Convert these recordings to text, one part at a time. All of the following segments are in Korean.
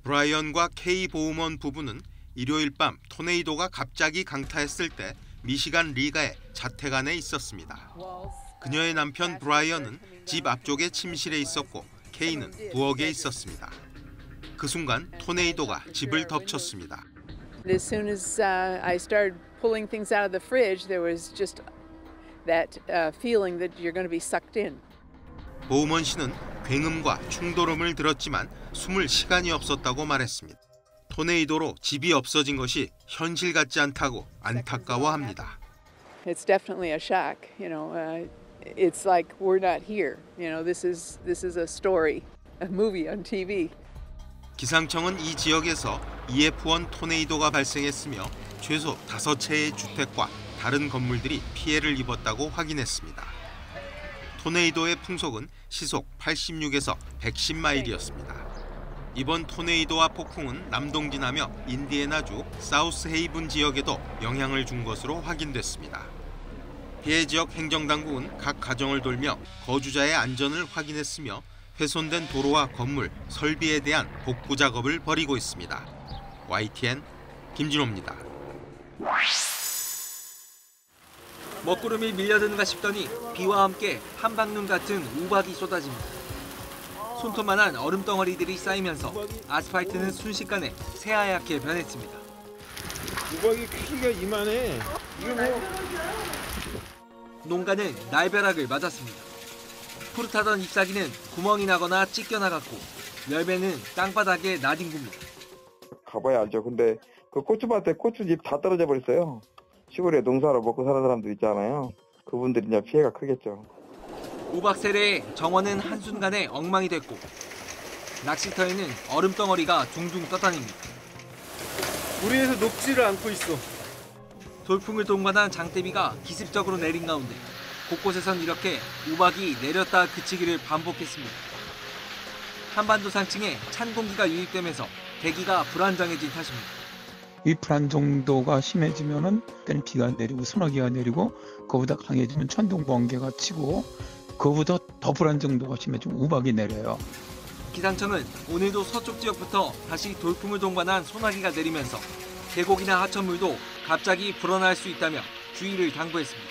브라이언과 케이 보우먼 부부는 일요일 밤 토네이도가 갑자기 강타했을 때 미시간 리가의 자택 안에 있었습니다. 그녀의 남편 브라이언은 집 앞쪽에 침실에 있었고 케이는 부엌에 있었습니다. 그 순간 토네이도가 집을 덮쳤습니다. As soon as I started pulling things out of the fridge, there was just that feeling that you're going to be sucked in. 보우먼 씨는 굉음과 충돌음을 들었지만 숨을 시간이 없었다고 말했습니다. 토네이도로 집이 없어진 것이 현실 같지 않다고 안타까워합니다. It's definitely a shock. It's like we're not here. This is a story, a movie on TV. 기상청은 이 지역에서 EF1 토네이도가 발생했으며 최소 5채의 주택과 다른 건물들이 피해를 입었다고 확인했습니다. 토네이도의 풍속은 시속 86에서 110마일이었습니다. 이번 토네이도와 폭풍은 남동진하며 인디애나주 사우스 헤이븐 지역에도 영향을 준 것으로 확인됐습니다. 피해 지역 행정당국은 각 가정을 돌며 거주자의 안전을 확인했으며 훼손된 도로와 건물, 설비에 대한 복구 작업을 벌이고 있습니다. YTN 김진호입니다. 먹구름이 밀려드는가 싶더니 비와 함께 한방눈 같은 우박이 쏟아집니다. 손톱만한 얼음덩어리들이 쌓이면서 아스팔트는 순식간에 새하얗게 변했습니다. 우박이 크기가 이만해. 이거 농가는 날벼락을 맞았습니다. 푸릇하던 잎사귀는 구멍이 나거나 찢겨나갔고 열매는 땅바닥에 나뒹굽니다. 가봐야 알죠. 근데 그 고추밭에 고추잎 다 떨어져 버렸어요. 시골에 농사로 먹고 사는 사람들 있잖아요. 그분들이 이제 피해가 크겠죠. 우박 세례에 정원은 한순간에 엉망이 됐고 낚시터에는 얼음덩어리가 둥둥 떠다닙니다. 우리에서 녹지를 않고 있어. 돌풍을 동반한 장대비가 기습적으로 내린 가운데 곳곳에선 이렇게 우박이 내렸다 그치기를 반복했습니다. 한반도 상층에 찬 공기가 유입되면서 대기가 불안정해진 탓입니다. 이 불안 정도가 심해지면은 때는 비가 내리고 소나기가 내리고 그보다 강해지면 천둥 번개가 치고 그보다 더 불안 정도가 심해지면 우박이 내려요. 기상청은 오늘도 서쪽 지역부터 다시 돌풍을 동반한 소나기가 내리면서 계곡이나 하천물도 갑자기 불어날 수 있다며 주의를 당부했습니다.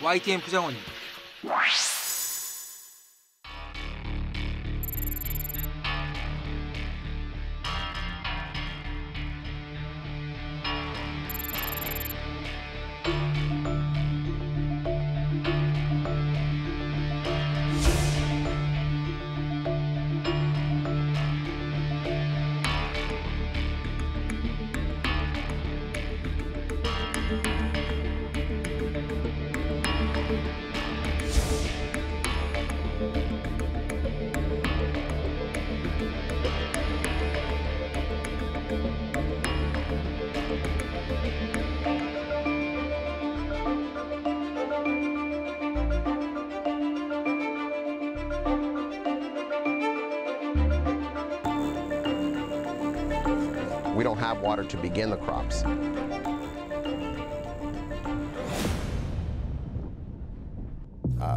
YTN 부장원입니다. We don't have water to begin the crops.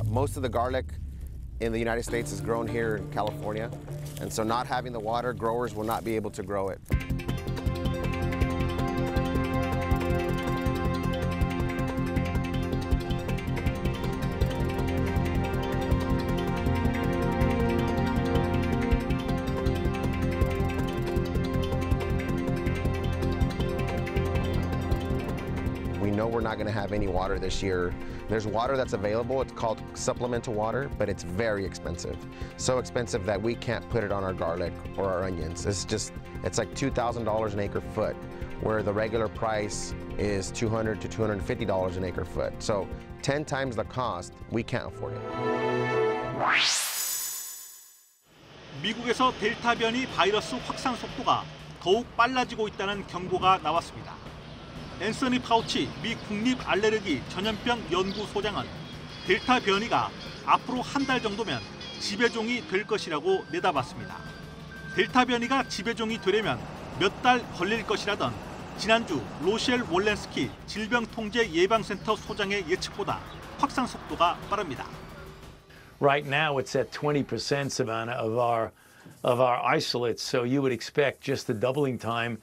Most of the garlic in the United States is grown here in California, and so not having the water, growers will not be able to grow it. We know we're not going to have any water this year. There's water that's available. It's called supplemental water, but it's very expensive. So expensive that we can't put it on our garlic or our onions. It's like $2,000 an acre foot, where the regular price is $200 to $250 an acre foot. So 10 times the cost, we can't afford it. 미국에서 델타 변이 바이러스 확산 속도가 더욱 빨라지고 있다는 경고가 나왔습니다. 앤서니 파우치 미 국립 알레르기 전염병 연구소장은 델타 변이가 앞으로 한 달 정도면 지배종이 될 것이라고 내다봤습니다. 델타 변이가 지배종이 되려면 몇 달 걸릴 것이라던 지난주 로셸 월렌스키 질병통제예방센터 소장의 예측보다 확산 속도가 빠릅니다. Right now it's at 20%, Savannah, of of our isolates. So you would expect just the doubling time,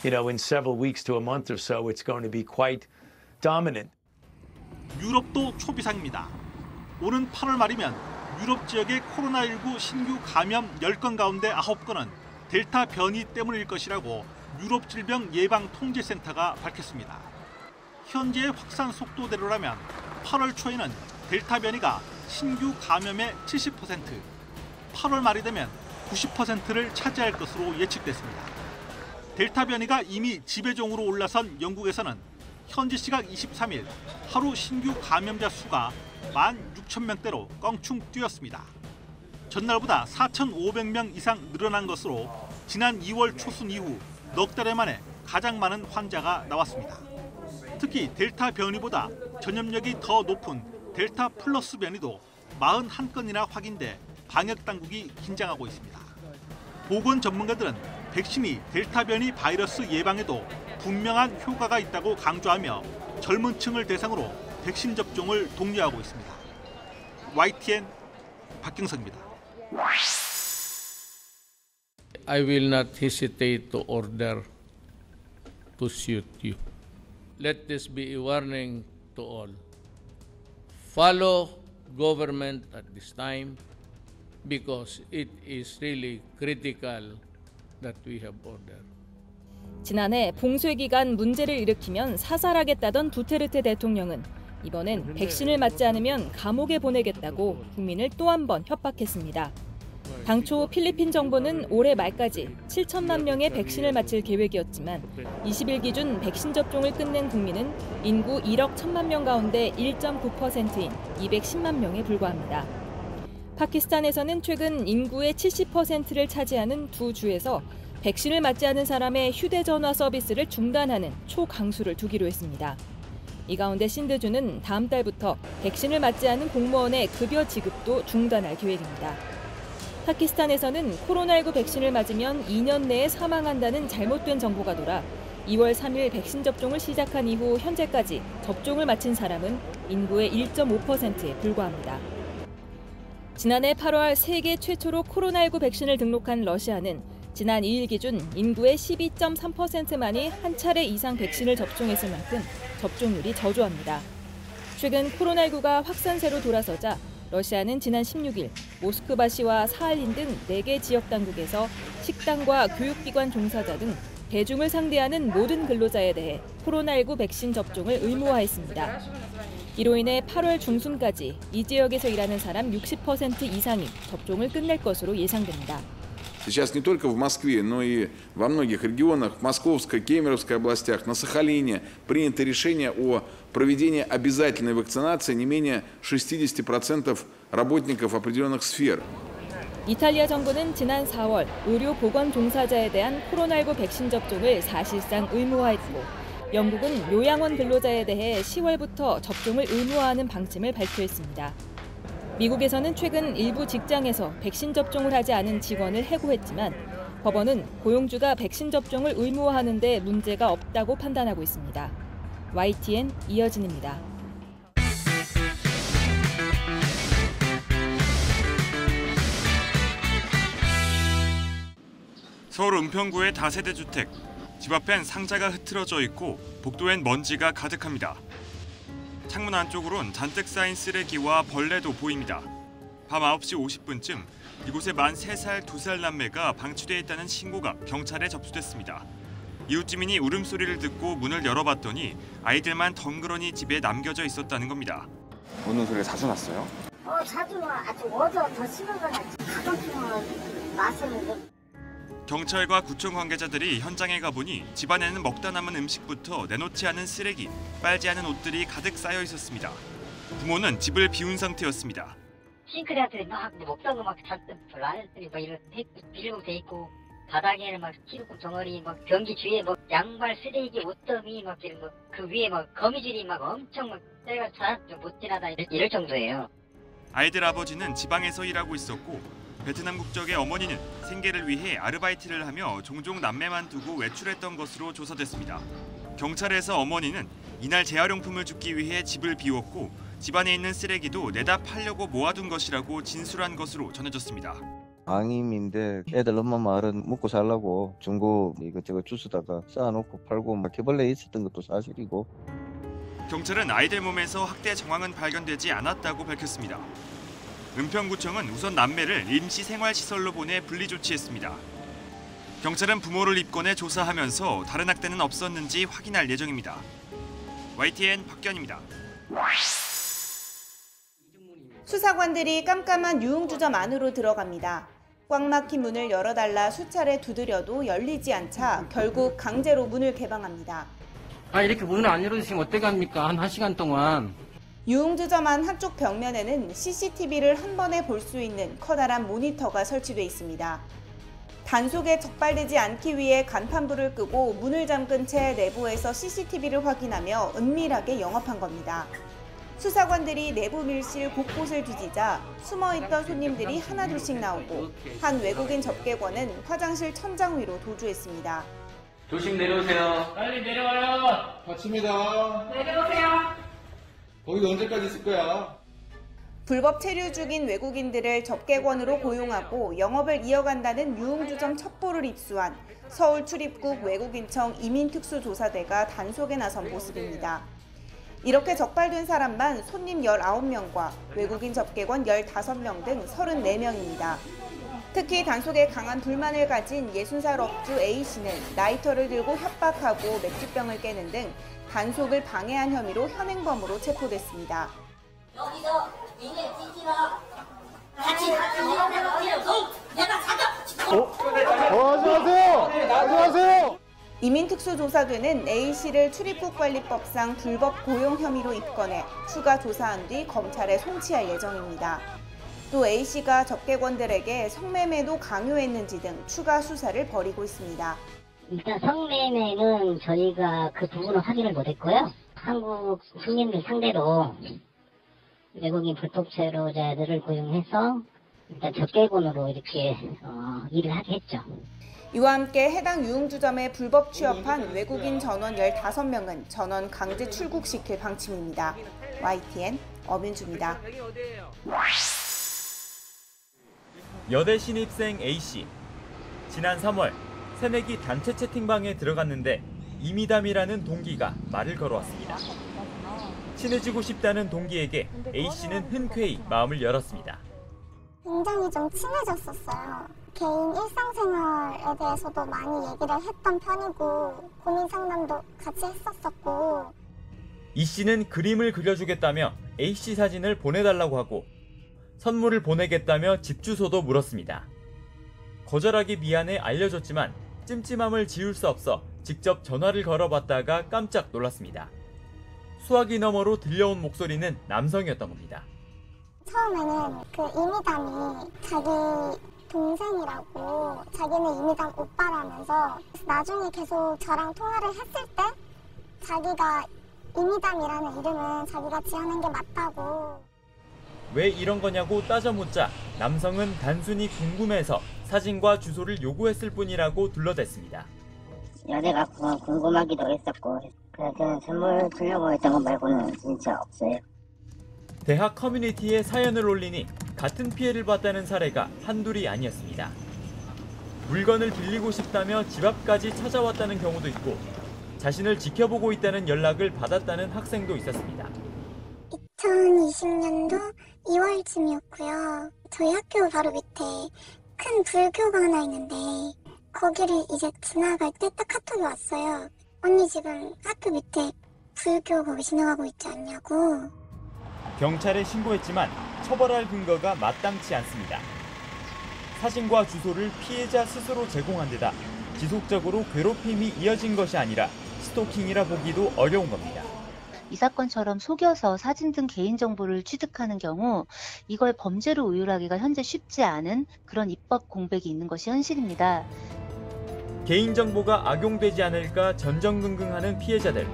in several weeks to a month or so, it's going to be quite dominant. 유럽도 초비상입니다. 오는 8월 말이면 유럽 지역의 코로나19 신규 감염 10건 가운데 9건은 델타 변이 때문일 것이라고 유럽 질병 예방 통제센터가 밝혔습니다. 현재의 확산 속도대로라면 8월 초에는 델타 변이가 신규 감염의 70%, 8월 말이 되면 90%를 차지할 것으로 예측됐습니다. 델타 변이가 이미 지배종으로 올라선 영국에서는 현지 시각 23일 하루 신규 감염자 수가 16,000명대로 껑충 뛰었습니다. 전날보다 4,500명 이상 늘어난 것으로 지난 2월 초순 이후 넉 달 만에 가장 많은 환자가 나왔습니다. 특히 델타 변이보다 전염력이 더 높은 델타 플러스 변이도 41건이나 확인돼 방역 당국이 긴장하고 있습니다. 보건 전문가들은 백신이 델타 변이 바이러스 예방에도 분명한 효과가 있다고 강조하며 젊은 층을 대상으로 백신 접종을 독려하고 있습니다. YTN 박경석입니다. I will not hesitate to order to shoot you. Let this be a warning to all. Follow government at this time because it is really critical that we have ordered. 지난해 봉쇄 기간 문제를 일으키면 사살하겠다던 두테르테 대통령은 이번엔 백신을 맞지 않으면 감옥에 보내겠다고 국민을 또 한 번 협박했습니다. 당초 필리핀 정부는 올해 말까지 7천만 명의 백신을 맞힐 계획이었지만 20일 기준 백신 접종을 끝낸 국민은 인구 1억 1천만 명 가운데 1.9%인 210만 명에 불과합니다. 파키스탄에서는 최근 인구의 70%를 차지하는 두 주에서 백신을 맞지 않은 사람의 휴대전화 서비스를 중단하는 초강수를 두기로 했습니다. 이 가운데 신드주는 다음 달부터 백신을 맞지 않은 공무원의 급여 지급도 중단할 계획입니다. 파키스탄에서는 코로나19 백신을 맞으면 2년 내에 사망한다는 잘못된 정보가 돌아 2월 3일 백신 접종을 시작한 이후 현재까지 접종을 마친 사람은 인구의 1.5%에 불과합니다. 지난해 8월 세계 최초로 코로나19 백신을 등록한 러시아는 지난 2일 기준 인구의 12.3%만이 한 차례 이상 백신을 접종했을 만큼 접종률이 저조합니다. 최근 코로나19가 확산세로 돌아서자 러시아는 지난 16일 모스크바시와 사할린 등 4개 지역 당국에서 식당과 교육기관 종사자 등 대중을 상대하는 모든 근로자에 대해 코로나19 백신 접종을 의무화했습니다. 이로 인해 8월 중순까지 이 지역에서 일하는 사람 60% 이상이 접종을 끝낼 것으로 예상됩니다. Сейчас не только в Москве, но и во многих регионах, в Московской, Кемеровской областях, на Сахалине принято решение о проведении обязательной вакцинации не менее 60% работников определенных сфер. 이탈리아 정부는 지난 4월 의료 보건 종사자에 대한 코로나19 백신 접종을 사실상 의무화했고 영국은 요양원 근로자에 대해 10월부터 접종을 의무화하는 방침을 발표했습니다. 미국에서는 최근 일부 직장에서 백신 접종을 하지 않은 직원을 해고했지만 법원은 고용주가 백신 접종을 의무화하는 데 문제가 없다고 판단하고 있습니다. YTN 이여진입니다. 서울 은평구의 다세대 주택. 집 앞엔 상자가 흐트러져 있고 복도엔 먼지가 가득합니다. 창문 안쪽으론 잔뜩 쌓인 쓰레기와 벌레도 보입니다. 밤 9시 50분쯤 이곳에 만 3살, 2살 남매가 방치돼 있다는 신고가 경찰에 접수됐습니다. 이웃 주민이 울음소리를 듣고 문을 열어봤더니 아이들만 덩그러니 집에 남겨져 있었다는 겁니다. 우는 소리가 자주 났어요? 자주 나. 아주 어제 더 심한 건 아니지. 가끔씩은 났었는데. 경찰과 구청 관계자들이 현장에 가보니 집안에는 먹다 남은 음식부터 내놓지 않은 쓰레기, 빨지 않은 옷들이 가득 쌓여 있었습니다. 부모는 집을 비운 상태였습니다. 싱크대한테 막 먹던 거 막 잔뜩 라면들이 막 이런 비닐로 돼 있고 바닥에는 막 시루국 덩어리, 막 변기 주위에 막 양말, 쓰레기, 옷더미 막 이런 거 그 위에 막 거미줄이 막 엄청 막 때가 잘 못 지나다 이럴 정도예요. 아이들 아버지는 지방에서 일하고 있었고 베트남 국적의 어머니는 생계를 위해 아르바이트를 하며 종종 남매만 두고 외출했던 것으로 조사됐습니다. 경찰에서 어머니는 이날 재활용품을 줍기 위해 집을 비웠고 집안에 있는 쓰레기도 내다 팔려고 모아둔 것이라고 진술한 것으로 전해졌습니다. 방임인데 애들 엄마 말은 먹고 살라고 중고 이것저것 주스다가 쌓아놓고 팔고 막 개벌레 있었던 것도 사실이고. 경찰은 아이들 몸에서 학대 정황은 발견되지 않았다고 밝혔습니다. 은평구청은 우선 남매를 임시 생활시설로 보내 분리 조치했습니다. 경찰은 부모를 입건해 조사하면서 다른 학대는 없었는지 확인할 예정입니다. YTN 박견입니다. 수사관들이 깜깜한 유흥주점 안으로 들어갑니다. 꽉 막힌 문을 열어달라 수차례 두드려도 열리지 않자 결국 강제로 문을 개방합니다. 이렇게 문을 안 열어주시면 어떡합니까? 한 1시간 동안. 유흥주점 안 한쪽 벽면에는 CCTV를 한 번에 볼 수 있는 커다란 모니터가 설치돼 있습니다. 단속에 적발되지 않기 위해 간판불을 끄고 문을 잠근 채 내부에서 CCTV를 확인하며 은밀하게 영업한 겁니다. 수사관들이 내부 밀실 곳곳을 뒤지자 숨어있던 손님들이 하나둘씩 나오고 한 외국인 접객원은 화장실 천장 위로 도주했습니다. 조심 내려오세요. 빨리 내려와요. 다칩니다. 내려오세요. 거기 언제까지 있을 거야? 불법 체류 중인 외국인들을 접객원으로 고용하고 영업을 이어간다는 유흥주점 첩보를 입수한 서울 출입국 외국인청 이민특수조사대가 단속에 나선 모습입니다. 이렇게 적발된 사람만 손님 19명과 외국인 접객원 15명 등 34명입니다. 특히 단속에 강한 불만을 가진 60살 업주 A씨는 라이터를 들고 협박하고 맥주병을 깨는 등 단속을 방해한 혐의로 현행범으로 체포됐습니다. 여기서 니네 뛰지마. 같이 내가 사겨. 안녕하세요. 이민특수조사대는 A씨를 출입국관리법상 불법 고용 혐의로 입건해 추가 조사한 뒤 검찰에 송치할 예정입니다. 또 A씨가 접객원들에게 성매매도 강요했는지 등 추가 수사를 벌이고 있습니다. 일단 성매매는 저희가 그 부분은 확인을 못했고요. 한국 손님들 상대로 외국인 불법 체류자들을 고용해서 일단 접객원으로 이렇게 일을 하게 했죠. 이와 함께 해당 유흥주점에 불법 취업한 외국인 전원 15명은 전원 강제 출국시킬 방침입니다. YTN 엄윤주입니다. 여대 신입생 A씨. 지난 3월 새내기 단체 채팅방에 들어갔는데 이미담이라는 동기가 말을 걸어왔습니다. 친해지고 싶다는 동기에게 A씨는 흔쾌히 마음을 열었습니다. 굉장히 좀 친해졌었어요. 개인 일상생활에 대해서도 많이 얘기를 했던 편이고 고민 상담도 같이 했었었고. 이 씨는 그림을 그려주겠다며 A씨 사진을 보내달라고 하고 선물을 보내겠다며 집 주소도 물었습니다. 거절하기 미안해 알려줬지만 찜찜함을 지울 수 없어 직접 전화를 걸어봤다가 깜짝 놀랐습니다. 수화기 너머로 들려온 목소리는 남성이었던 겁니다. 처음에는 그 이미담이 자기 동생이라고 자기는 이미담 오빠라면서 나중에 계속 저랑 통화를 했을 때 자기가 이미담이라는 이름은 자기가 지어낸 게 맞다고. 왜 이런 거냐고 따져 묻자 남성은 단순히 궁금해서 사진과 주소를 요구했을 뿐이라고 둘러댔습니다. 연애가 궁금하기도 했었고 그래서 선물 주려고 했던 거 말고는 진짜 없어요. 대학 커뮤니티에 사연을 올리니 같은 피해를 봤다는 사례가 한둘이 아니었습니다. 물건을 빌리고 싶다며 집 앞까지 찾아왔다는 경우도 있고 자신을 지켜보고 있다는 연락을 받았다는 학생도 있었습니다. 2020년도 2월쯤이었고요. 저희 학교 바로 밑에 큰 불교가 하나 있는데 거기를 이제 지나갈 때 딱 카톡이 왔어요. 언니 지금 학교 밑에 불교 거기 지나가고 있지 않냐고. 경찰에 신고했지만 처벌할 근거가 마땅치 않습니다. 사진과 주소를 피해자 스스로 제공한 데다 지속적으로 괴롭힘이 이어진 것이 아니라 스토킹이라 보기도 어려운 겁니다. 이 사건처럼 속여서 사진 등 개인정보를 취득하는 경우 이걸 범죄로 의율하기가 현재 쉽지 않은 그런 입법 공백이 있는 것이 현실입니다. 개인정보가 악용되지 않을까 전전긍긍하는 피해자들.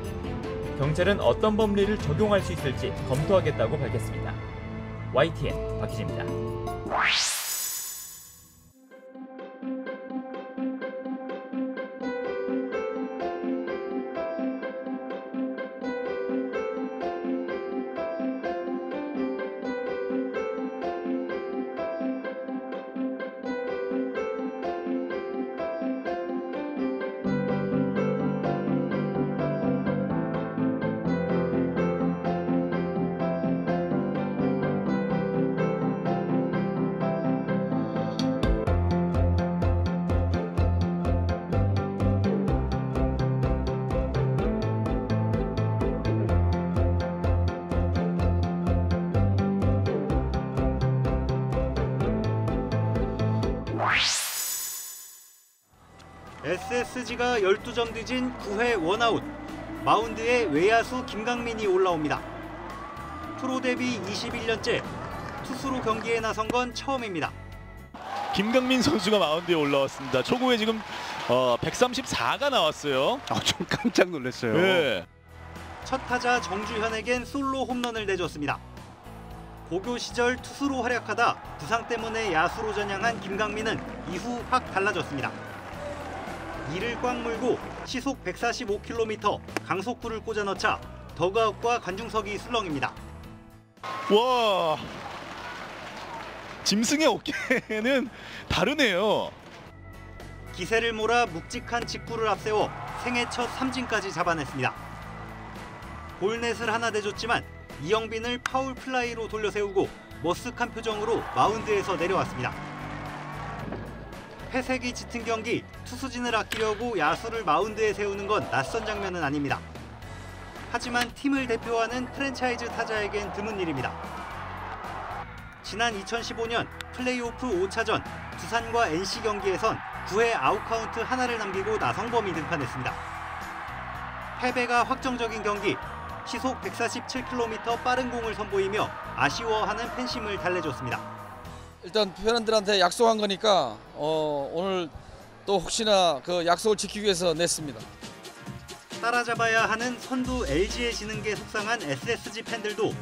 경찰은 어떤 법리를 적용할 수 있을지 검토하겠다고 밝혔습니다. YTN 박희진입니다. SSG가 12점 뒤진 9회 원아웃. 마운드에 외야수 김강민이 올라옵니다. 프로 데뷔 21년째 투수로 경기에 나선 건 처음입니다. 김강민 선수가 마운드에 올라왔습니다. 초구에 지금 134가 나왔어요. 좀 깜짝 놀랐어요. 네. 첫 타자 정주현에겐 솔로 홈런을 내줬습니다. 고교 시절 투수로 활약하다 부상 때문에 야수로 전향한 김강민은 이후 확 달라졌습니다. 이를 꽉 물고 시속 145km 강속구를 꽂아 넣자 더그아웃과 관중석이 술렁입니다. 와, 짐승의 어깨는 다르네요. 기세를 몰아 묵직한 직구를 앞세워 생애 첫 삼진까지 잡아냈습니다. 볼넷을 하나 내줬지만 이영빈을 파울 플라이로 돌려세우고 머쓱한 표정으로 마운드에서 내려왔습니다. 회색이 짙은 경기, 투수진을 아끼려고 야수를 마운드에 세우는 건 낯선 장면은 아닙니다. 하지만 팀을 대표하는 프랜차이즈 타자에겐 드문 일입니다. 지난 2015년 플레이오프 5차전 두산과 NC 경기에선 9회 아웃카운트 하나를 남기고 나성범이 등판했습니다. 패배가 확정적인 경기, 시속 147km 빠른 공을 선보이며 아쉬워하는 팬심을 달래줬습니다. 일단 팬들한테 약속한 거니까 오늘 또 혹시나 그 약속을 지키기 위해서 냈습니다. 따라잡아야 하는 선두 LG에 지는 게 속상한 SSG 팬들도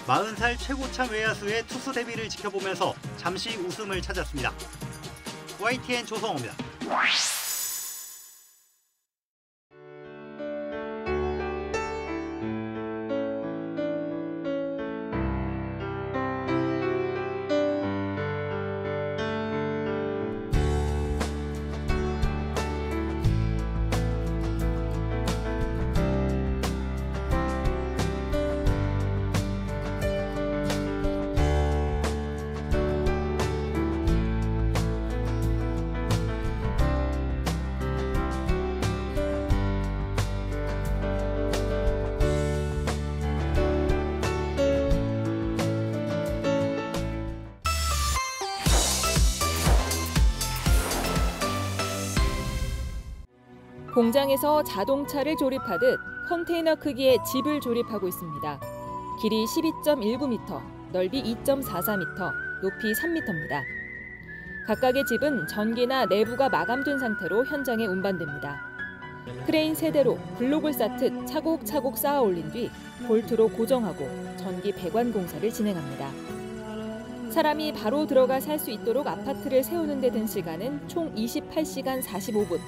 40살 최고참 외야수의 투수 데뷔를 지켜보면서 잠시 웃음을 찾았습니다. YTN 조성호입니다. 공장에서 자동차를 조립하듯 컨테이너 크기의 집을 조립하고 있습니다. 길이 12.19m, 넓이 2.44m, 높이 3m입니다. 각각의 집은 전기나 내부가 마감된 상태로 현장에 운반됩니다. 크레인 3대로 블록을 쌓듯 차곡차곡 쌓아 올린 뒤 볼트로 고정하고 전기 배관 공사를 진행합니다. 사람이 바로 들어가 살 수 있도록 아파트를 세우는 데 든 시간은 총 28시간 45분.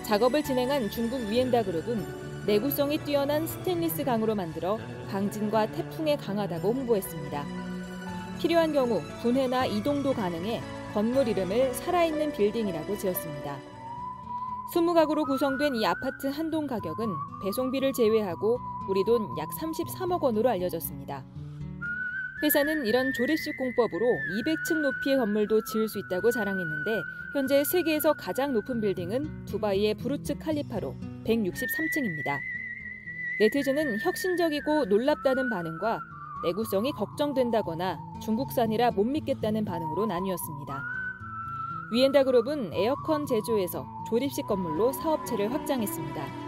작업을 진행한 중국 위엔다 그룹은 내구성이 뛰어난 스테인리스 강으로 만들어 방진과 태풍에 강하다고 홍보했습니다. 필요한 경우 분해나 이동도 가능해 건물 이름을 살아있는 빌딩이라고 지었습니다. 20가구로 구성된 이 아파트 한 동 가격은 배송비를 제외하고 우리 돈 약 33억 원으로 알려졌습니다. 회사는 이런 조립식 공법으로 200층 높이의 건물도 지을 수 있다고 자랑했는데 현재 세계에서 가장 높은 빌딩은 두바이의 부르츠 칼리파로 163층입니다. 네티즌은 혁신적이고 놀랍다는 반응과 내구성이 걱정된다거나 중국산이라 못 믿겠다는 반응으로 나뉘었습니다. 위엔다 그룹은 에어컨 제조에서 조립식 건물로 사업체를 확장했습니다.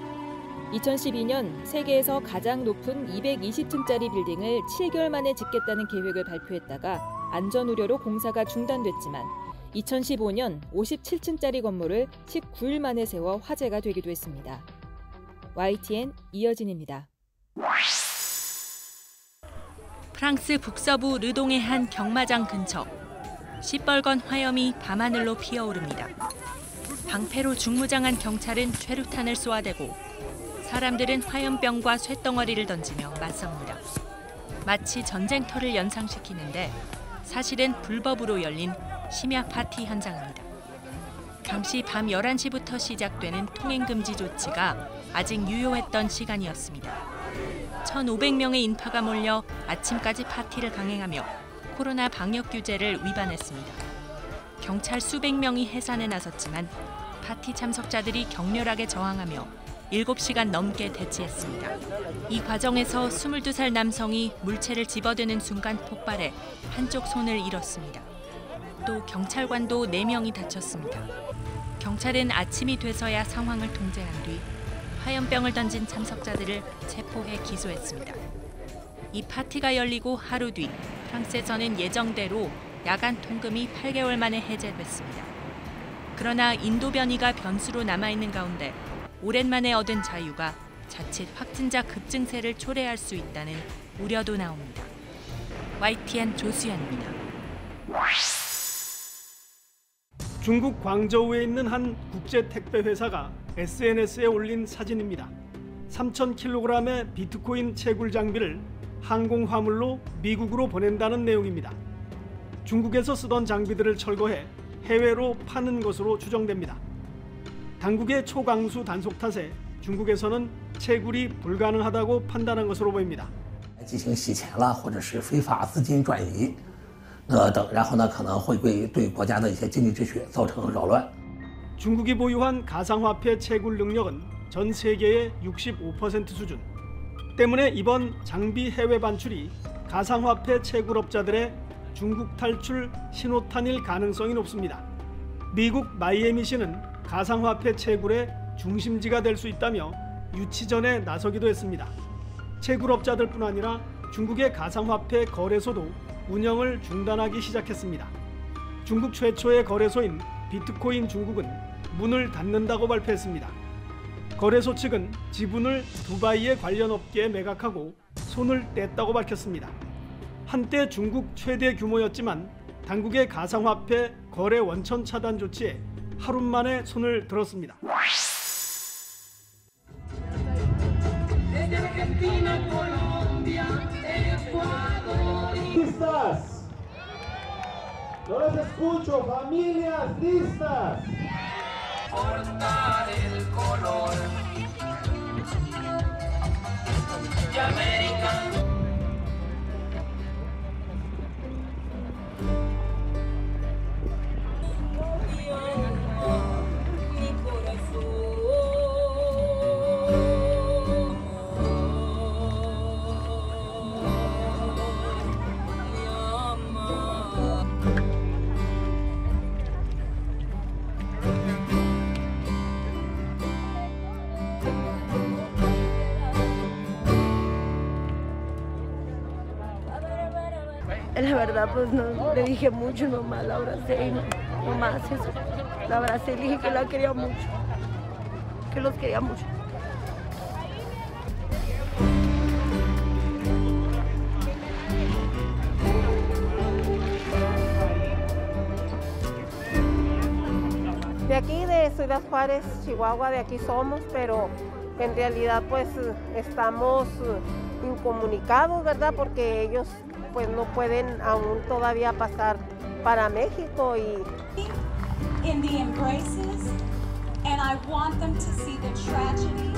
2012년 세계에서 가장 높은 220층짜리 빌딩을 7개월 만에 짓겠다는 계획을 발표했다가 안전 우려로 공사가 중단됐지만 2015년 57층짜리 건물을 19일 만에 세워 화제가 되기도 했습니다. YTN 이여진입니다. 프랑스 북서부 르동의 한 경마장 근처. 시뻘건 화염이 밤하늘로 피어오릅니다. 방패로 중무장한 경찰은 최루탄을 쏘아대고 사람들은 화염병과 쇳덩어리를 던지며 맞섭니다. 마치 전쟁터를 연상시키는데 사실은 불법으로 열린 심야 파티 현장입니다. 당시 밤 11시부터 시작되는 통행금지 조치가 아직 유효했던 시간이었습니다. 1,500명의 인파가 몰려 아침까지 파티를 강행하며 코로나 방역 규제를 위반했습니다. 경찰 수백 명이 해산에 나섰지만 파티 참석자들이 격렬하게 저항하며 7시간 넘게 대치했습니다. 이 과정에서 22살 남성이 물체를 집어드는 순간 폭발해 한쪽 손을 잃었습니다. 또 경찰관도 4명이 다쳤습니다. 경찰은 아침이 돼서야 상황을 통제한 뒤 화염병을 던진 참석자들을 체포해 기소했습니다. 이 파티가 열리고 하루 뒤 프랑스에서는 예정대로 야간 통금이 8개월 만에 해제됐습니다. 그러나 인도 변이가 변수로 남아있는 가운데 오랜만에 얻은 자유가 자칫 확진자 급증세를 초래할 수 있다는 우려도 나옵니다. YTN 조수연입니다. 중국 광저우에 있는 한 국제 택배 회사가 SNS에 올린 사진입니다. 3,000kg의 비트코인 채굴 장비를 항공 화물로 미국으로 보낸다는 내용입니다. 중국에서 쓰던 장비들을 철거해 해외로 파는 것으로 추정됩니다. 당국의 초강수 단속 탓에 중국에서는 채굴이 불가능하다고 판단한 것으로 보입니다. 进行洗钱了，或者是非法资金转移，等，然后呢可能会对国家的一些经济秩序造成扰乱。 중국이 보유한 가상화폐 채굴 능력은 전 세계의 65% 수준. 때문에 이번 장비 해외 반출이 가상화폐 채굴업자들의 중국 탈출 신호탄일 가능성이 높습니다. 미국 마이애미시는 가상화폐 채굴의 중심지가 될 수 있다며 유치전에 나서기도 했습니다. 채굴업자들뿐 아니라 중국의 가상화폐 거래소도 운영을 중단하기 시작했습니다. 중국 최초의 거래소인 비트코인 중국은 문을 닫는다고 발표했습니다. 거래소 측은 지분을 두바이의 관련 업계에 매각하고 손을 뗐다고 밝혔습니다. 한때 중국 최대 규모였지만 당국의 가상화폐 거래 원천 차단 조치에 하루 만에 손을 들었습니다. No les escucho, familias listas. Portar el color de América. Mi corazón. La verdad, pues no le dije mucho, nomás la abracé y nomás eso. La abracé y le dije que la quería mucho, que los quería mucho. De aquí, de Ciudad Juárez, Chihuahua, de aquí somos, pero en realidad pues estamos incomunicados, ¿verdad? Porque ellos pues no pueden aún todavía pasar para México y in the embraces, and I want them to see the tragedy